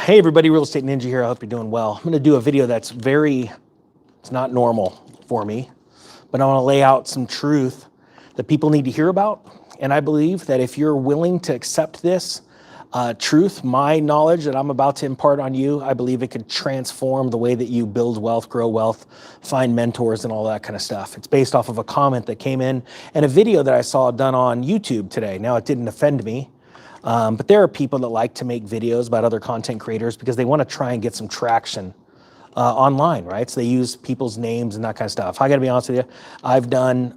Hey everybody, Real Estate Ninja here. I hope you're doing well. I'm going to do a video that's it's not normal for me, but I want to lay out some truth that people need to hear about. And I believe that if you're willing to accept this truth, my knowledge that I'm about to impart on you, I believe it could transform the way that you build wealth, grow wealth, find mentors and all that kind of stuff. It's based off of a comment that came in and a video that I saw done on YouTube today. Now, it didn't offend me. But there are people that like to make videos about other content creators because they want to try and get some traction online, right? So they use people's names and that kind of stuff. I got to be honest with you, I've done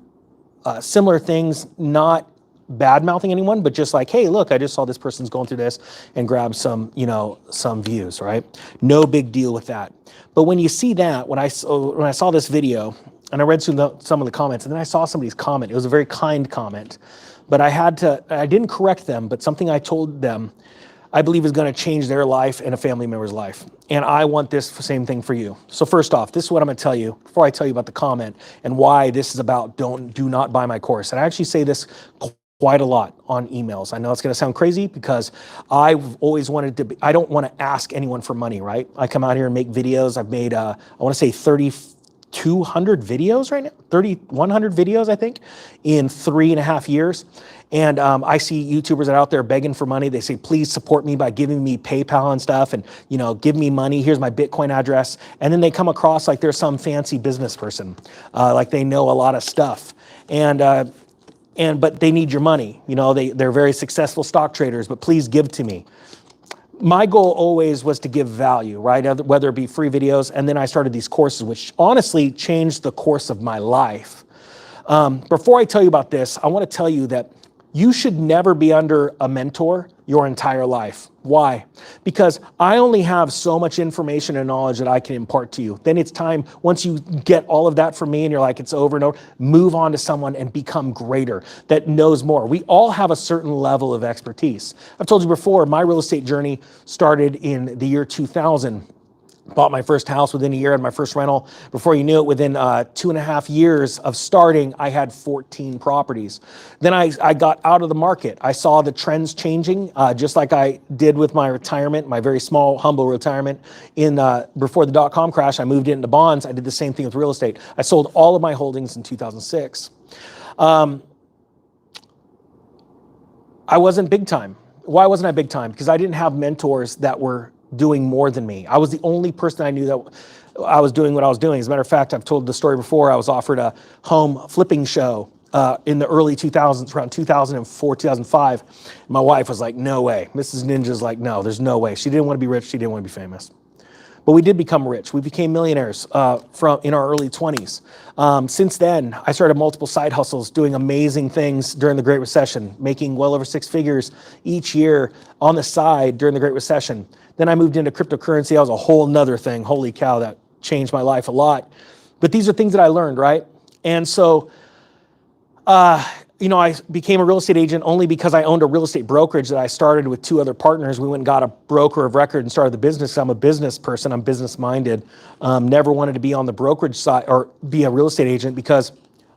similar things, not bad-mouthing anyone, but just like, hey, look, I just saw this person's going through this and grab some, some views, right? No big deal with that. But when you see that, when I saw this video and I read some of the comments, and then I saw somebody's comment, it was a very kind comment. But I didn't correct them, but something I told them, I believe is going to change their life and a family member's life. And I want this same thing for you. So first off, this is what I'm going to tell you before I tell you about the comment and why this is about do not buy my course. And I actually say this quite a lot on emails. I know it's going to sound crazy because I've always wanted to I don't want to ask anyone for money, right? I come out here and make videos. I've made, I want to say 3,200 videos right now, 3,100 videos, I think, in 3.5 years. And I see YouTubers that are out there begging for money. They say, please support me by giving me PayPal and stuff and, give me money. Here's my Bitcoin address. And then they come across like they're some fancy business person, like they know a lot of stuff. But they need your money. They're very successful stock traders, but please give to me. My goal always was to give value, right? Whether it be free videos. And then I started these courses, which honestly changed the course of my life. Before I tell you about this, I want to tell you that you should never be under a mentor your entire life. Why? Because I only have so much information and knowledge that I can impart to you. Then it's time, once you get all of that from me and you're like, it's over and over, move on to someone and become greater, that knows more. We all have a certain level of expertise. I've told you before, my real estate journey started in the year 2000. Bought my first house within a year, had my first rental. Before you knew it, within 2.5 years of starting, I had 14 properties. Then I got out of the market. I saw the trends changing, just like I did with my retirement, my very small, humble retirement. Before the dot-com crash, I moved into bonds. I did the same thing with real estate. I sold all of my holdings in 2006. I wasn't big time. Why wasn't I big time? Because I didn't have mentors that were doing more than me. I was the only person I knew that I was doing what I was doing. As a matter of fact, I've told the story before. I was offered a home flipping show in the early 2000s, around 2004, 2005. My wife was like, no way. Mrs. Ninja's like, no, there's no way. She didn't want to be rich. She didn't want to be famous. But we did become rich. We became millionaires in our early 20s. Since then, I started multiple side hustles, doing amazing things during the Great Recession, making well over 6 figures each year on the side during the Great Recession. Then I moved into cryptocurrency. That was a whole nother thing. Holy cow, that changed my life a lot. But these are things that I learned, right? And so, I became a real estate agent only because I owned a real estate brokerage that I started with 2 other partners. We went and got a broker of record and started the business. I'm a business person. I'm business minded. Never wanted to be on the brokerage side or be a real estate agent because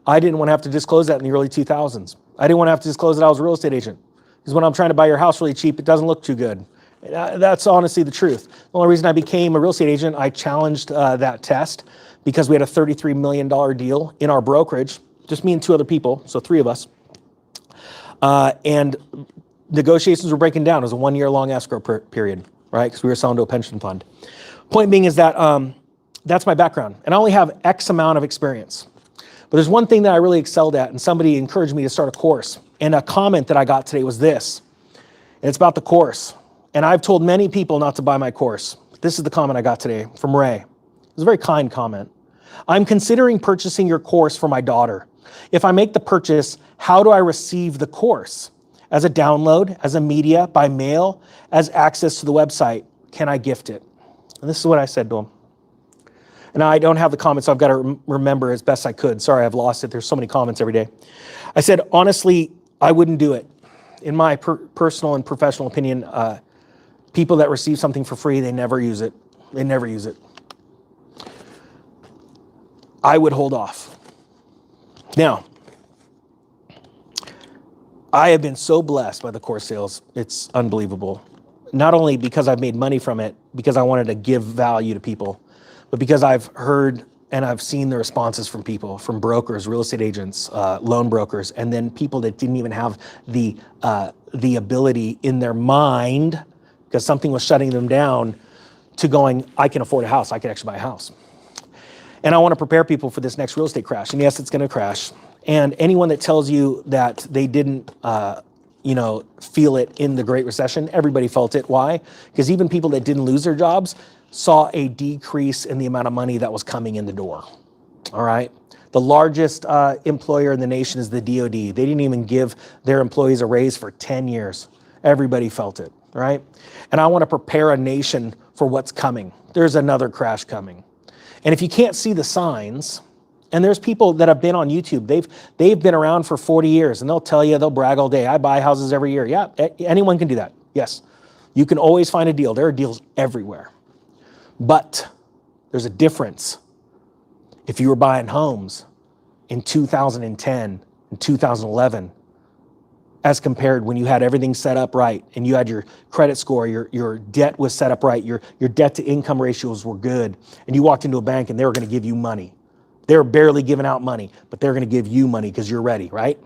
I didn't want to have to disclose that in the early 2000s. I didn't want to have to disclose that I was a real estate agent because when I'm trying to buy your house really cheap, it doesn't look too good. That's honestly the truth. The only reason I became a real estate agent, I challenged that test because we had a $33 million deal in our brokerage, just me and 2 other people, so 3 of us. And negotiations were breaking down. It was a 1-year-long escrow period, right? Because we were selling to a pension fund. Point being is that that's my background. And I only have X amount of experience. But there's one thing that I really excelled at, and somebody encouraged me to start a course. And a comment that I got today was this. And it's about the course. And I've told many people not to buy my course. This is the comment I got today from Ray. It was a very kind comment. I'm considering purchasing your course for my daughter. If I make the purchase, how do I receive the course? As a download, as a media, by mail, as access to the website? Can I gift it? And this is what I said to him. And I don't have the comments, so I've got to remember as best I could. Sorry, I've lost it. There's so many comments every day. I said, honestly, I wouldn't do it. In my personal and professional opinion, people that receive something for free, they never use it. They never use it. I would hold off. Now, I have been so blessed by the course sales. It's unbelievable. not only because I've made money from it, because I wanted to give value to people, but because I've heard and I've seen the responses from people, from brokers, real estate agents, loan brokers, and then people that didn't even have the ability in their mind, because something was shutting them down, to going, I can afford a house, I can actually buy a house. And I want to prepare people for this next real estate crash. And yes, it's going to crash. And anyone that tells you that they didn't, feel it in the Great Recession, everybody felt it. Why? Because even people that didn't lose their jobs saw a decrease in the amount of money that was coming in the door. All right. The largest employer in the nation is the DOD. They didn't even give their employees a raise for 10 years. Everybody felt it, right? And I want to prepare a nation for what's coming. There's another crash coming. And if you can't see the signs, and there's people that have been on YouTube, they've been around for 40 years, and they'll tell you, they'll brag all day, I buy houses every year. Yeah, anyone can do that. Yes, you can always find a deal. There are deals everywhere. But there's a difference. If you were buying homes in 2010 and 2011, as compared when you had everything set up right and you had your credit score, your debt was set up right, your debt to income ratios were good, and you walked into a bank and they were going to give you money. They were barely giving out money, but they're going to give you money because you're ready, right?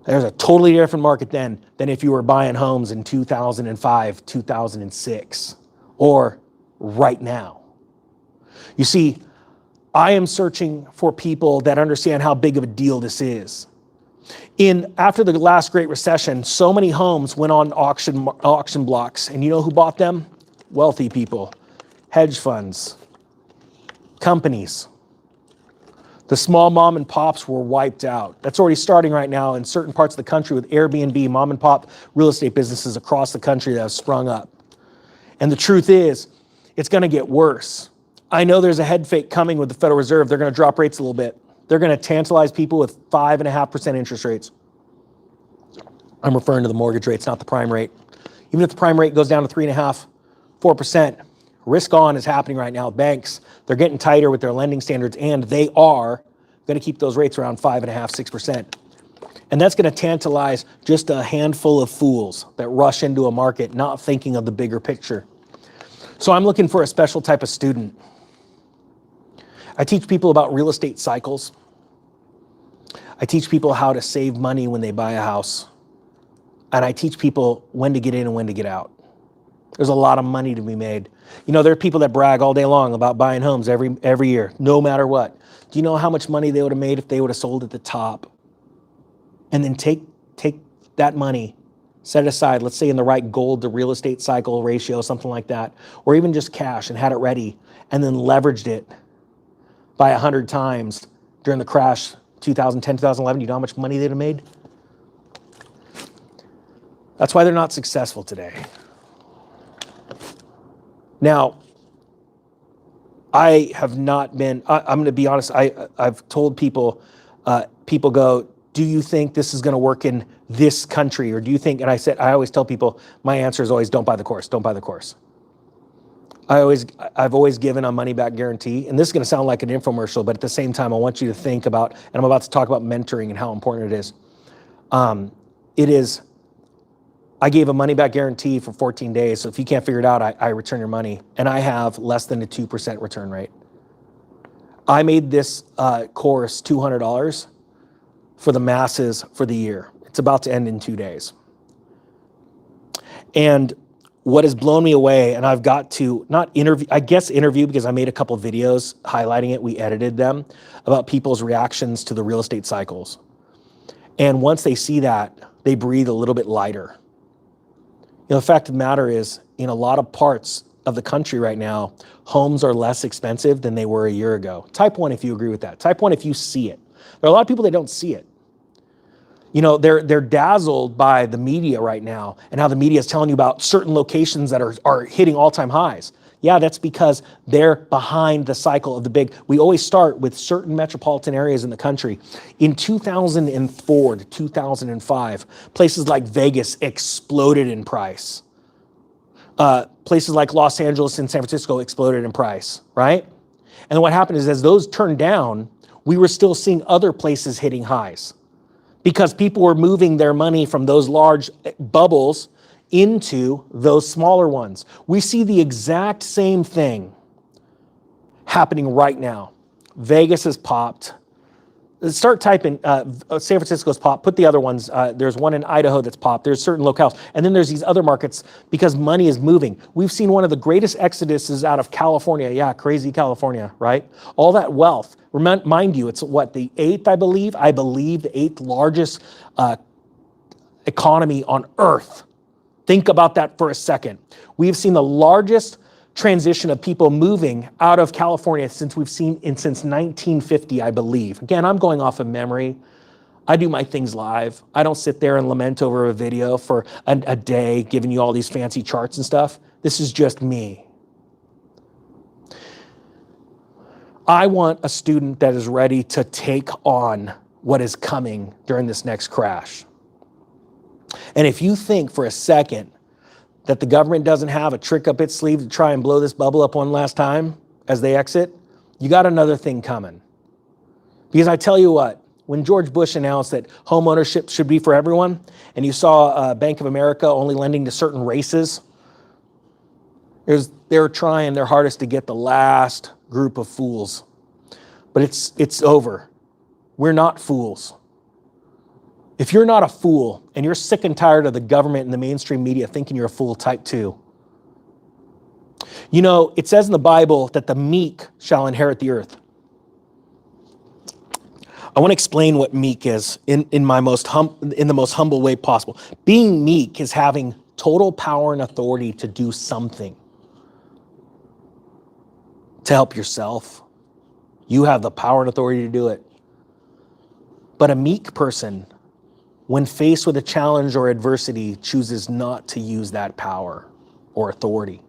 There's a totally different market then than if you were buying homes in 2005, 2006, or right now. You see, I am searching for people that understand how big of a deal this is. After the last Great Recession, so many homes went on auction blocks, and you know who bought them? Wealthy people, hedge funds, companies. The small mom and pops were wiped out. That's already starting right now in certain parts of the country with Airbnb, mom and pop real estate businesses across the country that have sprung up. And the truth is, it's going to get worse. I know there's a head fake coming with the Federal Reserve. They're going to drop rates a little bit. They're going to tantalize people with 5.5% interest rates. I'm referring to the mortgage rates, not the prime rate. Even if the prime rate goes down to 3.5%, 4%, risk on is happening right now. Banks, they're getting tighter with their lending standards, and they are going to keep those rates around 5.5%, 6%. And that's going to tantalize just a handful of fools that rush into a market not thinking of the bigger picture. So I'm looking for a special type of student. I teach people about real estate cycles. I teach people how to save money when they buy a house. And I teach people when to get in and when to get out. There's a lot of money to be made. You know, there are people that brag all day long about buying homes every year, no matter what. Do you know how much money they would have made if they would have sold at the top? And then take that money, set it aside, let's say in the right gold to real estate cycle ratio, something like that, or even just cash and had it ready, and then leveraged it by 100 times during the crash 2010, 2011. You know how much money they'd have made? That's why they're not successful today. Now, I have not been, I'm going to be honest, I've told people, people go, do you think this is going to work in this country? Or do you think, and I always tell people, my answer is always, don't buy the course, don't buy the course. I've always given a money back guarantee, and this is going to sound like an infomercial, but at the same time, I want you to think about, and I'm about to talk about mentoring and how important it is. I gave a money back guarantee for 14 days. So if you can't figure it out, I return your money, and I have less than a 2% return rate. I made this course $200 for the masses for the year. It's about to end in 2 days. And what has blown me away, and I've got to interview because I made a couple videos highlighting it. We edited them about people's reactions to the real estate cycles. And once they see that, they breathe a little bit lighter. You know, the fact of the matter is, in a lot of parts of the country right now, homes are less expensive than they were a year ago. Type 1 if you agree with that. Type 1 if you see it. There are a lot of people that don't see it. You know, they're dazzled by the media right now and how the media is telling you about certain locations that are hitting all-time highs. Yeah, that's because they're behind the cycle of the big. We always start with certain metropolitan areas in the country. In 2004 to 2005, places like Vegas exploded in price. Places like Los Angeles and San Francisco exploded in price, right? And what happened is as those turned down, we were still seeing other places hitting highs because people were moving their money from those large bubbles into those smaller ones. We see the exact same thing happening right now. Vegas has popped. Start typing San Francisco's popped. Put the other ones. There's one in Idaho that's popped. There's certain locales. And then there's these other markets because money is moving. We've seen one of the greatest exoduses out of California. Yeah, crazy California, right? All that wealth. Mind you, it's what, the eighth, I believe the eighth largest economy on earth. Think about that for a second. We've seen the largest transition of people moving out of California since 1950, I believe. Again, I'm going off of memory. I do my things live. I don't sit there and lament over a video for a day giving you all these fancy charts and stuff. This is just me. I want a student that is ready to take on what is coming during this next crash. And if you think for a second that the government doesn't have a trick up its sleeve to try and blow this bubble up one last time as they exit, you got another thing coming. Because I tell you what, when George Bush announced that home ownership should be for everyone, and you saw Bank of America only lending to certain races, they're trying their hardest to get the last group of fools. But it's over. We're not fools. If you're not a fool and you're sick and tired of the government and the mainstream media thinking you're a fool, type 2. You know, it says in the Bible that the meek shall inherit the earth. I want to explain what meek is in the most humble way possible. Being meek is having total power and authority to do something. To help yourself. You have the power and authority to do it. But a meek person, when faced with a challenge or adversity, chooses not to use that power or authority.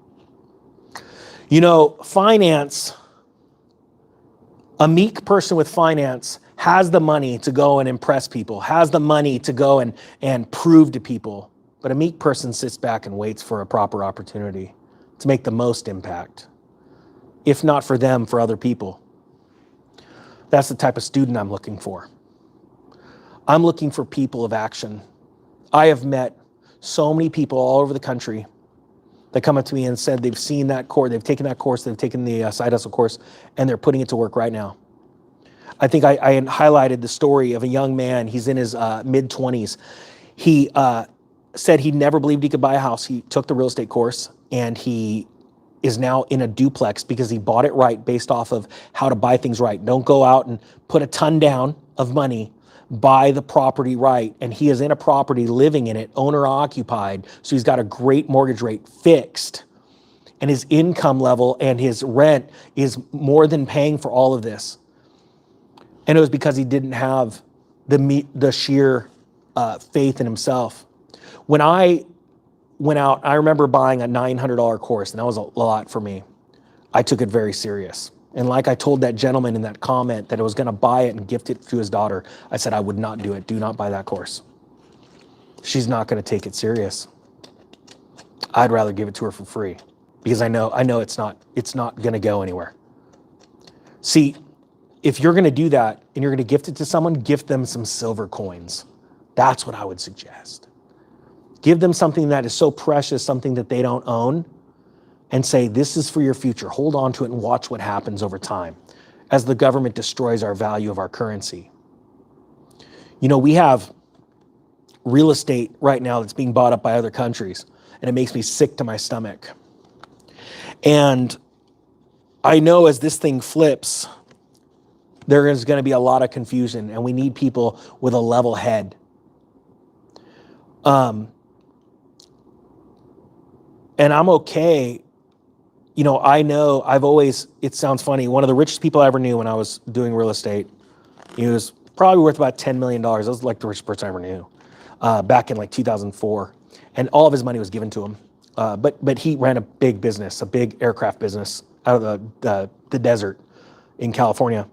You know, finance, a meek person with finance has the money to go and impress people, has the money to go and prove to people. But a meek person sits back and waits for a proper opportunity to make the most impact. If not for them, for other people. That's the type of student I'm looking for. I'm looking for people of action. I have met so many people all over the country that come up to me and said they've seen that course, they've taken that course, they've taken the side hustle course, and they're putting it to work right now. I think I highlighted the story of a young man. He's in his mid-20s. He said he never believed he could buy a house. He took the real estate course, and he is now in a duplex because he bought it right based off of how to buy things right. Don't go out and put a ton down of money. Buy the property right. And he is in a property, living in it, owner occupied. So he's got a great mortgage rate fixed. And his income level and his rent is more than paying for all of this. And it was because he didn't have the sheer faith in himself. When I went out, I remember buying a $900 course, and that was a lot for me. I took it very serious. And like I told that gentleman in that comment that I was going to buy it and gift it to his daughter, I said I would not do it. Do not buy that course. She's not going to take it serious. I'd rather give it to her for free because I know it's not going to go anywhere. See, if you're going to do that and you're going to gift it to someone, gift them some silver coins. That's what I would suggest. Give them something that is so precious, something that they don't own, and say, this is for your future. Hold on to it and watch what happens over time as the government destroys our value of our currency. You know, we have real estate right now that's being bought up by other countries, and it makes me sick to my stomach. And I know as this thing flips, there is going to be a lot of confusion, and we need people with a level head. And I'm okay. You know, it sounds funny. One of the richest people I ever knew when I was doing real estate, he was probably worth about $10 million. I was like the richest person I ever knew back in like 2004. And all of his money was given to him. But he ran a big business, a big aircraft business out of the desert in California.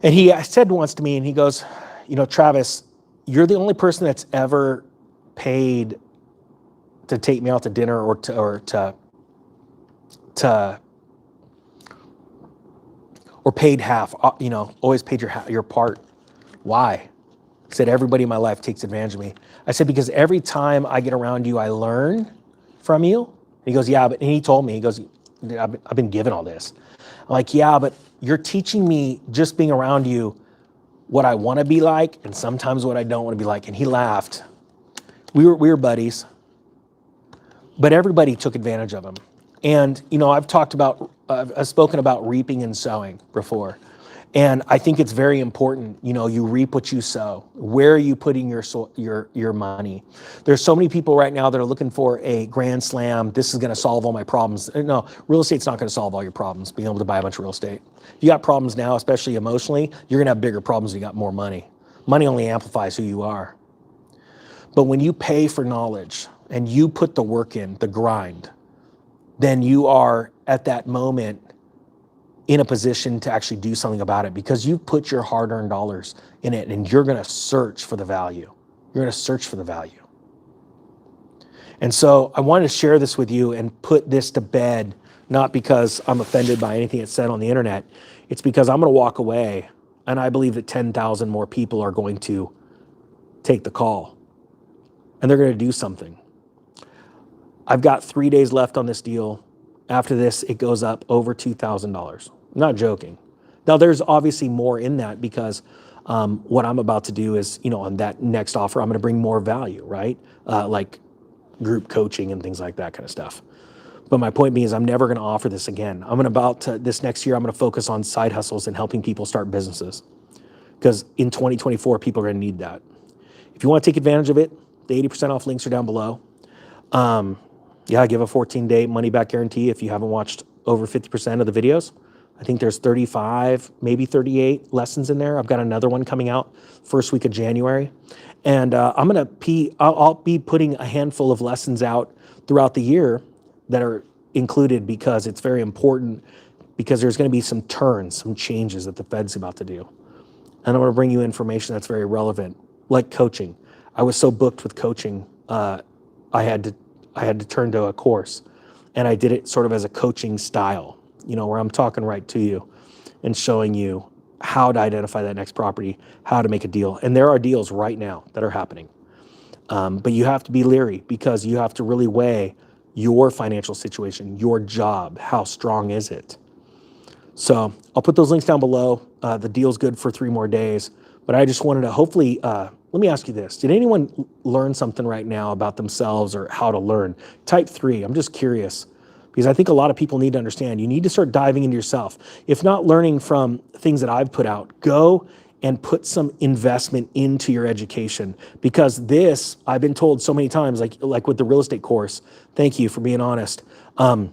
And he said once to me, and he goes, you know, Travis, you're the only person that's ever paid to take me out to dinner or paid half, you know, always paid your part. Why? He said, everybody in my life takes advantage of me. I said, because every time I get around you, I learn from you. And he goes, yeah, but, and he told me, he goes, I've been given all this. I'm like, yeah, but you're teaching me just being around you what I want to be like and sometimes what I don't want to be like. And he laughed. We were buddies, but everybody took advantage of him. And, you know, I've spoken about reaping and sowing before. And I think it's very important, you know, you reap what you sow. Where are you putting your money? There's so many people right now that are looking for a grand slam. This is going to solve all my problems. No, real estate's not going to solve all your problems, being able to buy a bunch of real estate. If you got problems now, especially emotionally, you're going to have bigger problems when you got more money. Money only amplifies who you are. But when you pay for knowledge and you put the work in, the grind, then you are at that moment in a position to actually do something about it because you put your hard-earned dollars in it and you're going to search for the value. You're going to search for the value. And so I wanted to share this with you and put this to bed, not because I'm offended by anything that's said on the internet. It's because I'm going to walk away and I believe that 10,000 more people are going to take the call and they're going to do something. I've got 3 days left on this deal. After this, it goes up over $2,000. I'm not joking. Now, there's obviously more in that because what I'm about to do is, you know, on that next offer, I'm going to bring more value, right? Like group coaching and things like that kind of stuff. But my point being is I'm never going to offer this again. This next year, I'm going to focus on side hustles and helping people start businesses. Because in 2024, people are going to need that. If you want to take advantage of it, the 80% off links are down below. Yeah, I give a 14-day money-back guarantee if you haven't watched over 50% of the videos. I think there's 35, maybe 38 lessons in there. I've got another one coming out first week of January. And I'll be putting a handful of lessons out throughout the year that are included because it's very important because there's going to be some turns, some changes that the Fed's about to do. And I'm going to bring you information that's very relevant, like coaching. I was so booked with coaching, I had to turn to a course, and I did it sort of as a coaching style, you know, where I'm talking right to you and showing you how to identify that next property, how to make a deal. And there are deals right now that are happening. But you have to be leery because you have to really weigh your financial situation, your job, how strong is it? So I'll put those links down below. The deal's good for 3 more days, but I just wanted to hopefully, let me ask you this. Did anyone learn something right now about themselves or how to learn? Type 3, I'm just curious because I think a lot of people need to understand. You need to start diving into yourself. If not learning from things that I've put out, go and put some investment into your education because this, I've been told so many times, like with the real estate course, thank you for being honest. I've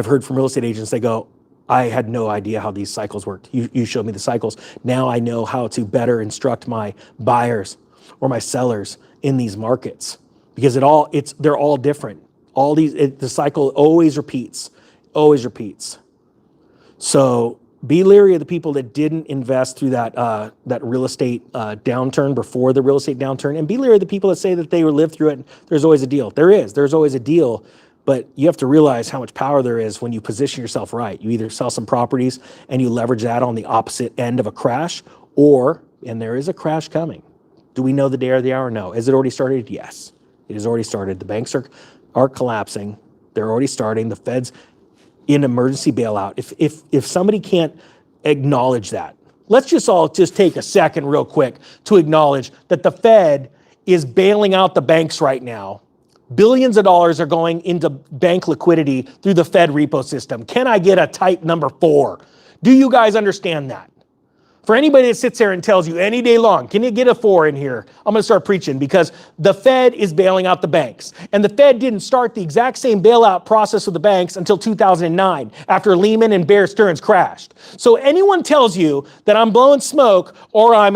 heard from real estate agents, they go, I had no idea how these cycles worked. You showed me the cycles. Now I know how to better instruct my buyers or my sellers in these markets because they're all different. The cycle always repeats, always repeats. So be leery of the people that didn't invest through that real estate downturn before the real estate downturn, and be leery of the people that say that they lived through it. And there's always a deal. There's always a deal. But you have to realize how much power there is when you position yourself right. You either sell some properties and you leverage that on the opposite end of a crash, and there is a crash coming. Do we know the day or the hour? No. Has it already started? Yes, it has already started. The banks are collapsing. They're already starting. The Fed's in emergency bailout. If somebody can't acknowledge that, let's just take a second real quick to acknowledge that the Fed is bailing out the banks right now. Billions of dollars are going into bank liquidity through the Fed repo system. Can I get a type number 4? Do you guys understand that? For anybody that sits there and tells you any day long, can you get a 4 in here? I'm going to start preaching because the Fed is bailing out the banks. And the Fed didn't start the exact same bailout process of the banks until 2009 after Lehman and Bear Stearns crashed. So anyone tells you that I'm blowing smoke or I'm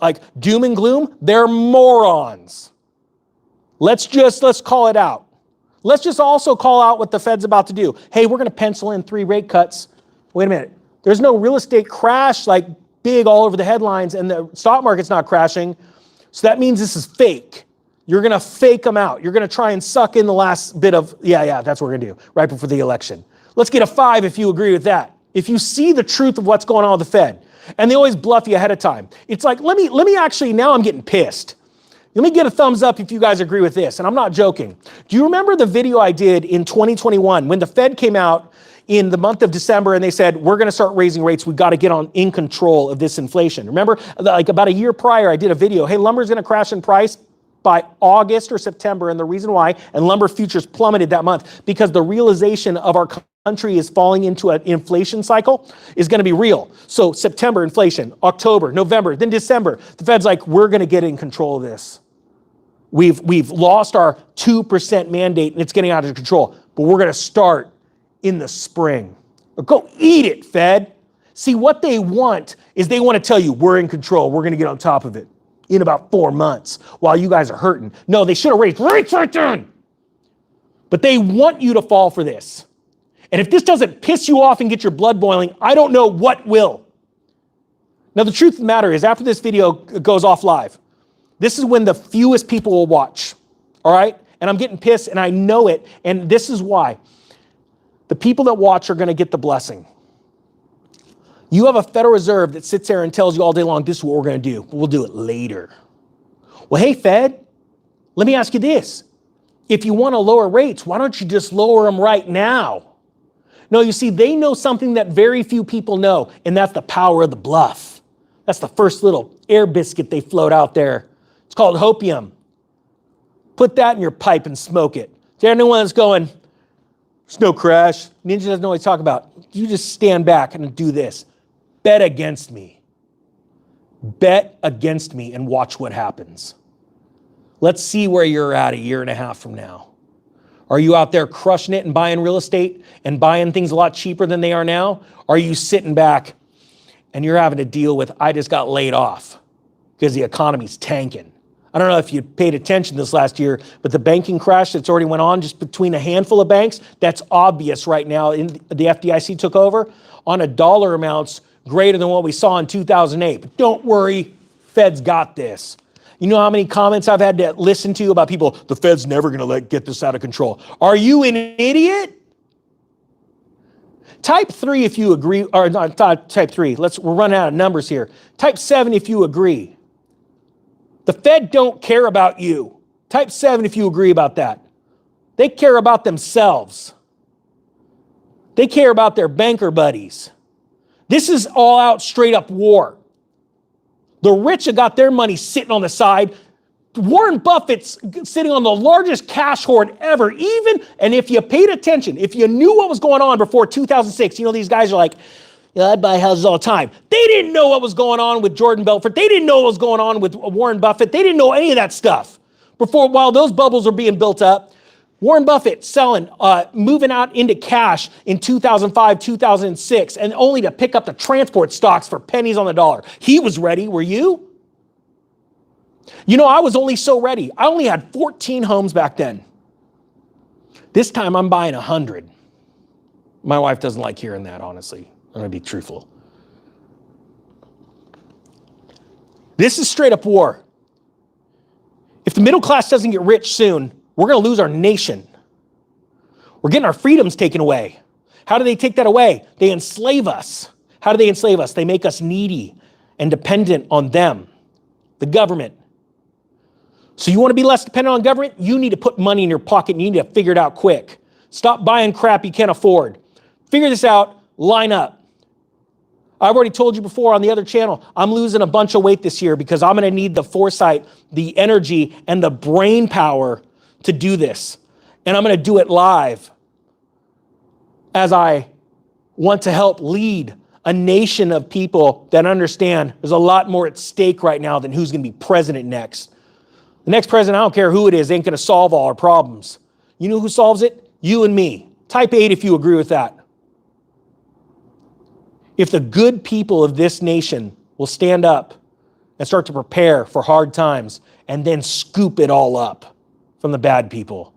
like doom and gloom, they're morons. Let's call it out. Let's just also call out what the Fed's about to do. Hey, we're going to pencil in 3 rate cuts. Wait a minute. There's no real estate crash like big all over the headlines and the stock market's not crashing. So that means this is fake. You're going to fake them out. You're going to try and suck in the last bit of, yeah, that's what we're going to do right before the election. Let's get a 5 if you agree with that. If you see the truth of what's going on with the Fed. And they always bluff you ahead of time. It's like, let me actually, now I'm getting pissed. Let me get a thumbs up if you guys agree with this, and I'm not joking. Do you remember the video I did in 2021 when the Fed came out in the month of December and they said, we're gonna start raising rates, we've gotta get in control of this inflation? Remember, like about a year prior, I did a video, hey, lumber's gonna crash in price by August or September, and the reason why, and lumber futures plummeted that month, because the realization of our country is falling into an inflation cycle is gonna be real. So September inflation, October, November, then December, the Fed's like, we're gonna get in control of this. We've lost our 2% mandate and it's getting out of control, but we're gonna start in the spring. But go eat it, Fed. See, what they want is they want to tell you, we're in control, we're gonna get on top of it in about 4 months while you guys are hurting. No, they should have raised rates right then. But they want you to fall for this. And if this doesn't piss you off and get your blood boiling, I don't know what will. Now, the truth of the matter is, after this video goes off live, this is when the fewest people will watch, all right? And I'm getting pissed and I know it, and this is why. The people that watch are gonna get the blessing. You have a Federal Reserve that sits there and tells you all day long, this is what we're gonna do. We'll do it later. Well, hey, Fed, let me ask you this. If you wanna lower rates, why don't you just lower them right now? No, you see, they know something that very few people know, and that's the power of the bluff. That's the first little air biscuit they float out there. It's called hopium. Put that in your pipe and smoke it. Is there anyone that's going, there's no crash? Ninja doesn't know what he's talking about. You just stand back and do this. Bet against me. Bet against me and watch what happens. Let's see where you're at a year and a half from now. Are you out there crushing it and buying real estate and buying things a lot cheaper than they are now? Or are you sitting back and you're having to deal with, I just got laid off because the economy's tanking? I don't know if you paid attention this last year, but the banking crash that's already went on just between a handful of banks, that's obvious right now. The FDIC took over on a dollar amounts greater than what we saw in 2008. But don't worry, Fed's got this. You know how many comments I've had to listen to about people, the Fed's never gonna get this out of control. Are you an idiot? Type 3 if you agree, or not type 3, we're running out of numbers here. Type 7 if you agree. The Fed don't care about you. Type 7 if you agree about that. They care about themselves. They care about their banker buddies. This is all out straight up war. The rich have got their money sitting on the side. Warren Buffett's sitting on the largest cash hoard ever. And if you paid attention, if you knew what was going on before 2006, you know, these guys are like, yeah, I buy houses all the time. They didn't know what was going on with Jordan Belfort. They didn't know what was going on with Warren Buffett. They didn't know any of that stuff. While those bubbles were being built up, Warren Buffett selling, moving out into cash in 2005, 2006, and only to pick up the transport stocks for pennies on the dollar. He was ready, were you? You know, I was only so ready. I only had 14 homes back then. This time I'm buying 100. My wife doesn't like hearing that, honestly. I'm gonna be truthful. This is straight up war. If the middle class doesn't get rich soon, we're gonna lose our nation. We're getting our freedoms taken away. How do they take that away? They enslave us. How do they enslave us? They make us needy and dependent on them, the government. So you wanna be less dependent on government? You need to put money in your pocket and you need to figure it out quick. Stop buying crap you can't afford. Figure this out, line up. I've already told you before on the other channel, I'm losing a bunch of weight this year because I'm gonna need the foresight, the energy, and the brain power to do this. And I'm gonna do it live as I want to help lead a nation of people that understand there's a lot more at stake right now than who's gonna be president next. The next president, I don't care who it is, ain't gonna solve all our problems. You know who solves it? You and me. Type 8 if you agree with that. If the good people of this nation will stand up and start to prepare for hard times and then scoop it all up from the bad people,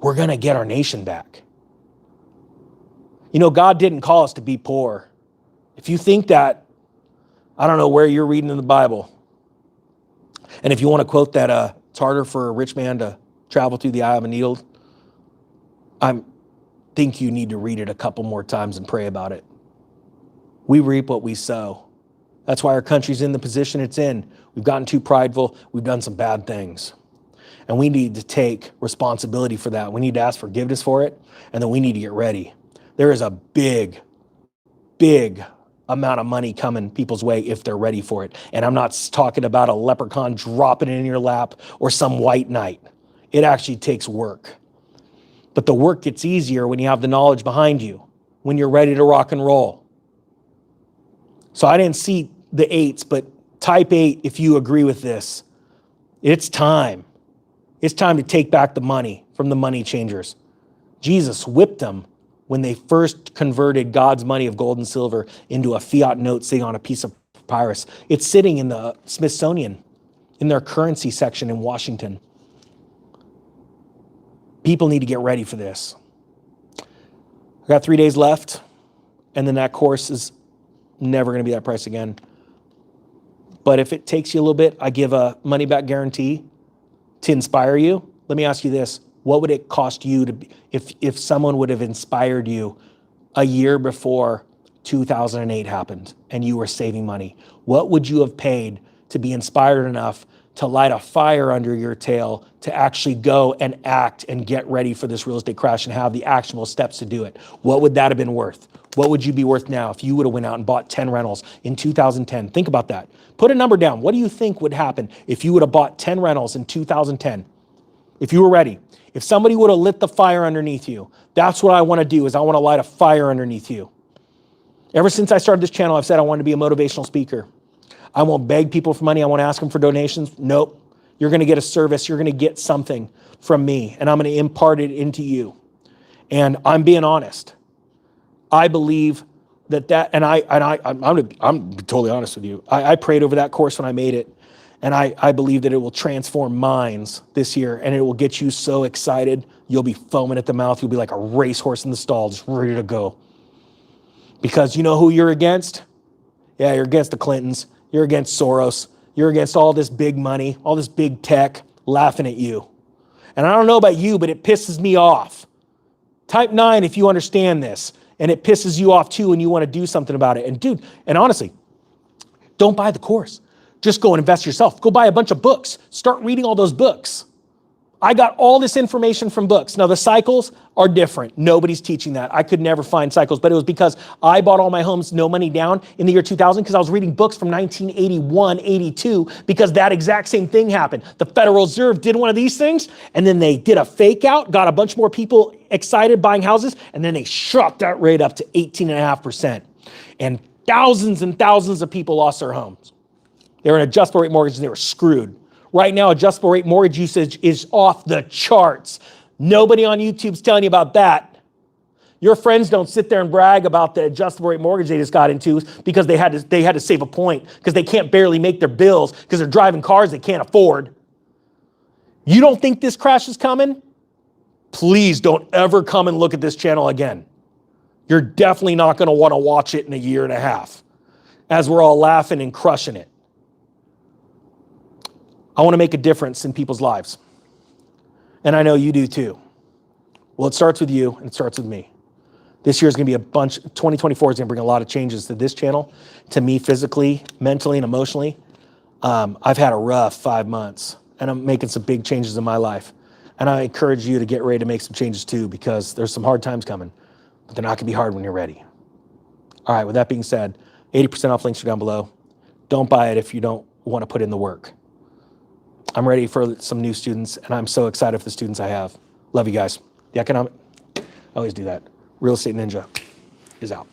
we're gonna get our nation back. You know, God didn't call us to be poor. If you think that, I don't know where you're reading in the Bible. And if you want to quote that, it's harder for a rich man to travel through the eye of a needle, I think you need to read it a couple more times and pray about it. We reap what we sow. That's why our country's in the position it's in. We've gotten too prideful. We've done some bad things. And we need to take responsibility for that. We need to ask forgiveness for it, and then we need to get ready. There is a big amount of money coming people's way if they're ready for it. And I'm not talking about a leprechaun dropping it in your lap or some white knight. It actually takes work. But the work gets easier when you have the knowledge behind you, when you're ready to rock and roll. So I didn't see the 8s, but type 8 if you agree with this. It's time. It's time to take back the money from the money changers. Jesus whipped them when they first converted God's money of gold and silver into a fiat note sitting on a piece of papyrus. It's sitting in the Smithsonian, in their currency section in Washington. People need to get ready for this. I got 3 days left, and then that course is never going to be that price again. But if it takes you a little bit, I give a money-back guarantee to inspire you. Let me ask you this. What would it cost you to, if someone would have inspired you a year before 2008 happened and you were saving money? What would you have paid to be inspired enough to light a fire under your tail to actually go and act and get ready for this real estate crash and have the actionable steps to do it? What would that have been worth? What would you be worth now if you would have went out and bought 10 rentals in 2010? Think about that. Put a number down. What do you think would happen if you would have bought 10 rentals in 2010? If you were ready, if somebody would have lit the fire underneath you, that's what I want to do, is I want to light a fire underneath you. Ever since I started this channel, I've said I want to be a motivational speaker. I won't beg people for money. I won't ask them for donations. Nope. You're going to get a service. You're going to get something from me, and I'm going to impart it into you. And I'm being honest. I believe I'm totally honest with you. I prayed over that course when I made it, and I believe that it will transform minds this year, and it will get you so excited. You'll be foaming at the mouth. You'll be like a racehorse in the stall, just ready to go. Because you know who you're against? Yeah, you're against the Clintons. You're against Soros. You're against all this big money, all this big tech laughing at you. And I don't know about you, but it pisses me off. Type 9 if you understand this, and it pisses you off too and you want to do something about it. And dude, and honestly, don't buy the course. Just go and invest yourself. Go buy a bunch of books. Start reading all those books. I got all this information from books. Now the cycles are different. Nobody's teaching that. I could never find cycles, but it was because I bought all my homes no money down in the year 2000 because I was reading books from 1981, 82, because that exact same thing happened. The Federal Reserve did one of these things, and then they did a fake out, got a bunch more people excited buying houses, and then they shot that rate up to 18.5%. And thousands of people lost their homes. They were in adjustable rate mortgages and they were screwed. Right now, adjustable rate mortgage usage is off the charts. Nobody on YouTube's telling you about that. Your friends don't sit there and brag about the adjustable rate mortgage they just got into because they had to save a point because they can't barely make their bills because they're driving cars they can't afford. You don't think this crash is coming? Please don't ever come and look at this channel again. You're definitely not going to want to watch it in a year and a half as we're all laughing and crushing it. I want to make a difference in people's lives. And I know you do too. Well, it starts with you and it starts with me. This year is going to be 2024 is going to bring a lot of changes to this channel, to me physically, mentally, and emotionally. I've had a rough 5 months and I'm making some big changes in my life. And I encourage you to get ready to make some changes too, because there's some hard times coming, but they're not going to be hard when you're ready. All right, with that being said, 80% off links are down below. Don't buy it if you don't want to put in the work. I'm ready for some new students, and I'm so excited for the students I have. Love you guys. The economic, I always do that. Real Estate Ninja is out.